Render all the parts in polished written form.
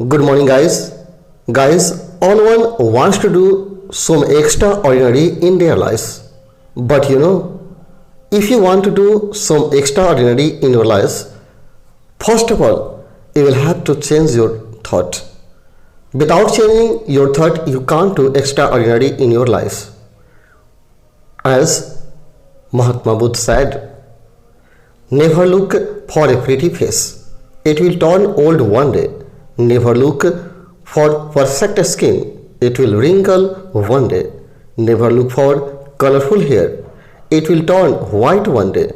Good morning, guys. Guys, all one wants to do some extraordinary in their lives. But if you want to do some extraordinary in your lives, first of all, you will have to change your thought. Without changing your thought, you can't do extraordinary in your lives. As Mahatma Buddha said, never look for a pretty face. It will turn old one day. Never look for perfect skin. It will wrinkle one day. Never look for colorful hair. It will turn white one day.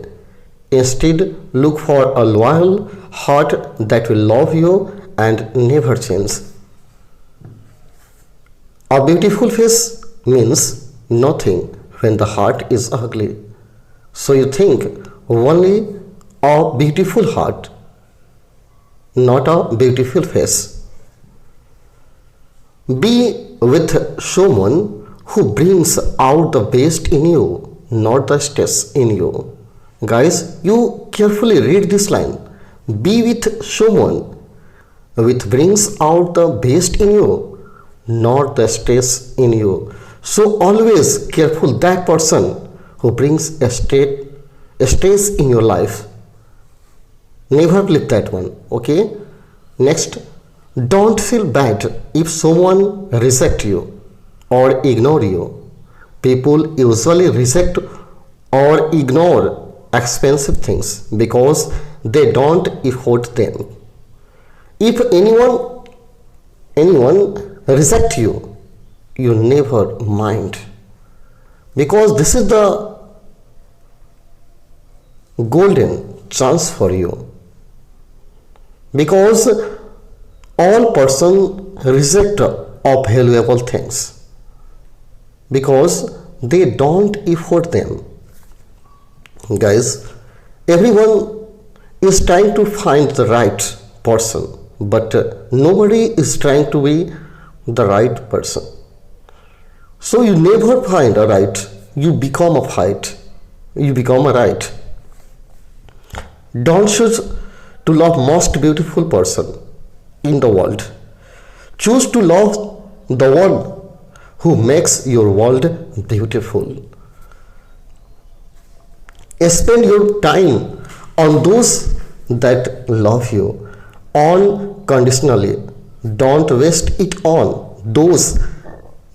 Instead, look for a loyal heart that will love you and never change. A beautiful face means nothing when the heart is ugly. So you think only a beautiful heart, not a beautiful face. Be with someone who brings out the best in you, not the stress in you. Guys, you carefully read this line. Be with someone which brings out the best in you, not the stress in you. So always careful that person who brings a stress in your life. Never believe that one. Okay. Next, don't feel bad if someone rejects you or ignore you. People usually reject or ignore expensive things because they don't afford them. If anyone reject you, you never mind, because this is the golden chance for you. Because all person reject of valuable things because they don't afford them. Guys, everyone is trying to find the right person, but nobody is trying to be the right person. So you never find a right, you become a fight, you become a right. Don't choose to love most beautiful person in the world. Choose to love the one who makes your world beautiful. Spend your time on those that love you unconditionally. Don't waste it on those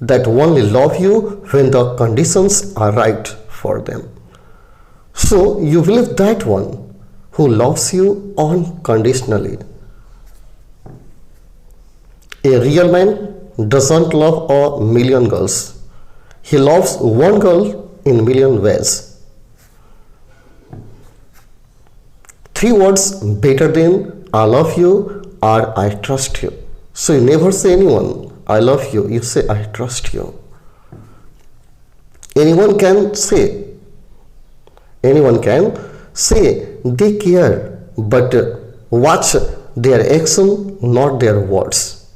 that only love you when the conditions are right for them. So you believe that one who loves you unconditionally. A real man doesn't love a million girls. He loves one girl in million ways. 3 words better than I love you or I trust you. So you never say anyone I love you, you say I trust you. Anyone can say they care, but watch their action, not their words.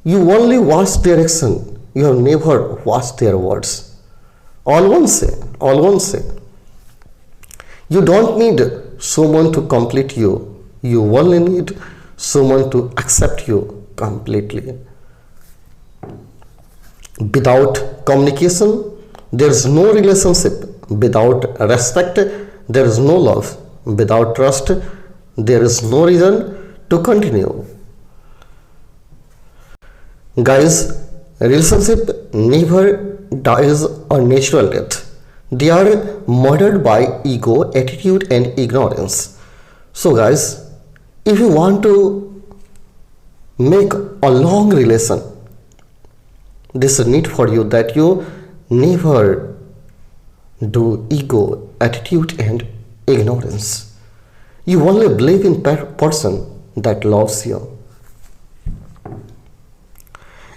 You only watch their action, you have never watched their words. All one say. You don't need someone to complete you, you only need someone to accept you completely. Without communication, there is no relationship. Without respect, there is no love. Without trust, there is no reason to continue. Guys, relationship never dies a natural death. They are murdered by ego, attitude and ignorance. So guys, if you want to make a long relation, this is need for you that you never do ego, attitude and ignorance. You only believe in person that loves you.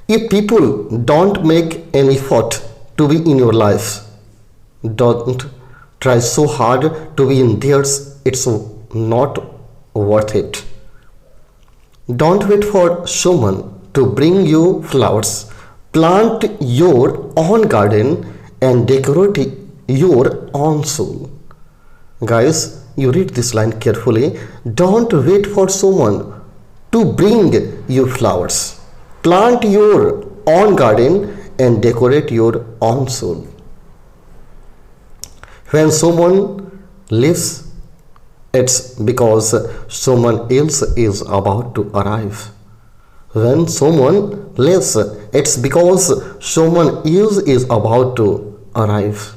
If people don't make any effort to be in your life, don't try so hard to be in theirs, it's not worth it. Don't wait for someone to bring you flowers. Plant your own garden and decorate your own soul. Guys, you read this line carefully. Don't wait for someone to bring you flowers. Plant your own garden and decorate your own soul. When someone lives, it's because someone else is about to arrive. When someone lives, it's because someone else is about to arrive.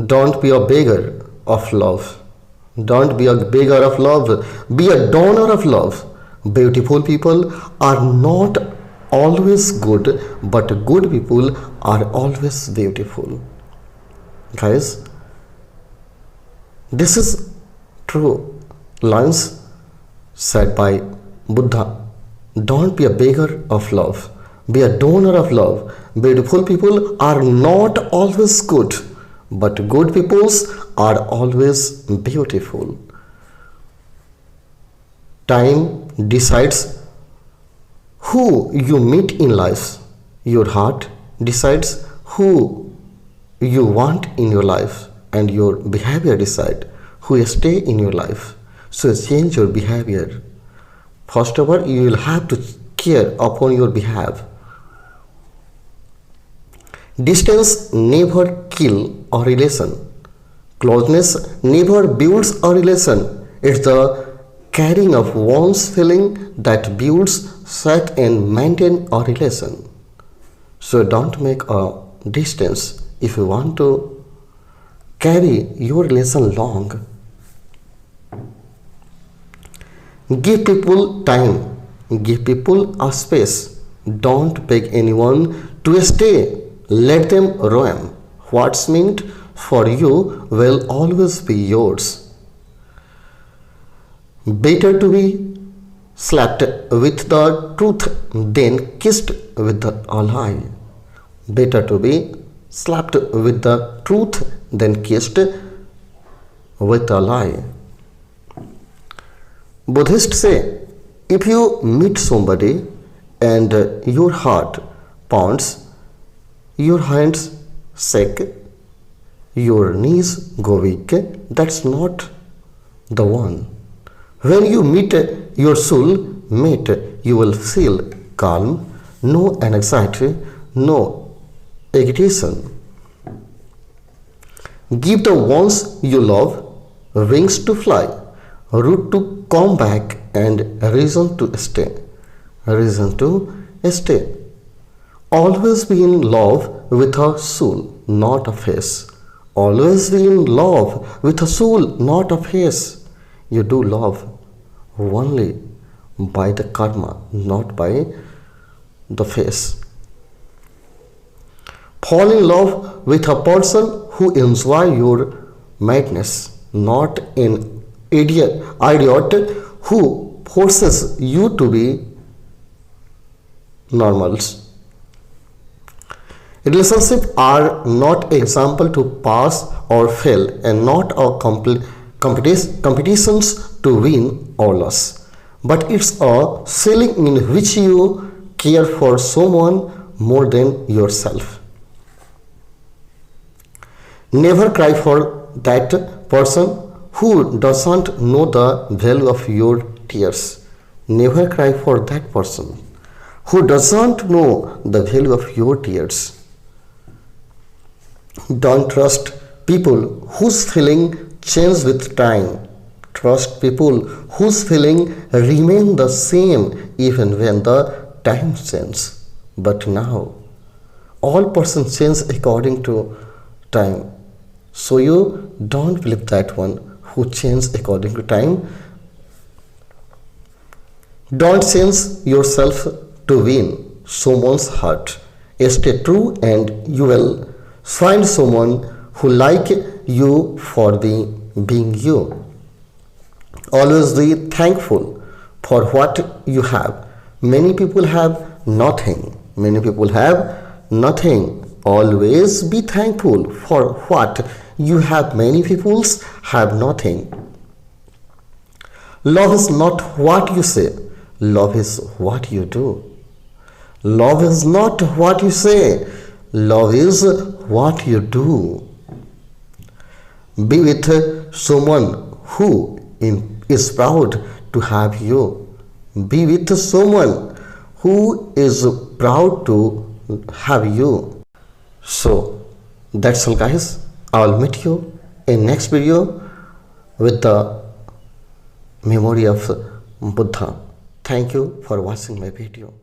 Don't be a beggar of love. Don't be a beggar of love. Be a donor of love. Beautiful people are not always good, but good people are always beautiful. Guys, this is true lines said by Buddha. Don't be a beggar of love. Be a donor of love. Beautiful people are not always good, but good peoples are always beautiful. Time decides who you meet in life. Your heart decides who you want in your life, and your behavior decide who stay in your life. So change your behavior. First of all, you will have to care upon your behavior. Distance never kill a relation. Closeness never builds a relation. It's the carrying of one's feeling that builds, set and maintain a relation. So don't make a distance if you want to carry your relation long. Give people time. Give people a space. Don't beg anyone to stay. Let them roam. What's meant for you will always be yours. Better to be slapped with the truth than kissed with a lie. Better to be slapped with the truth than kissed with a lie. Buddhists say, if you meet somebody and your heart pounds, your hands shake, your knees go weak, that's not the one. When you meet your soul mate, you will feel calm, no anxiety, no agitation. Give the ones you love wings to fly, route to come back and reason to stay. Reason to stay. Always be in love with a soul, not a face. Always be in love with a soul, not a face. You do love only by the karma, not by the face. Fall in love with a person who enjoys your madness, not an idiot who forces you to be normals. Relationships are not example to pass or fail, and not a competitions to win or lose, but it's a ceiling in which you care for someone more than yourself. Never cry for that person who doesn't know the value of your tears. Never cry for that person who doesn't know the value of your tears. Don't trust people whose feeling change with time. Trust people whose feeling remain the same even when the time changes. But now, all persons change according to time. So you don't believe that one who changes according to time. Don't change yourself to win someone's heart. Stay true and you will find someone who like you for being you. Always be thankful for what you have. Many people have nothing. Many people have nothing. Always be thankful for what you have. Many people have nothing. Love is not what you say. Love is what you do. Love is not what you say. Love is what you do. Be with someone who is proud to have you. Be with someone who is proud to have you. So that's all guys. I'll meet you in next video with the memory of Buddha. Thank you for watching my video.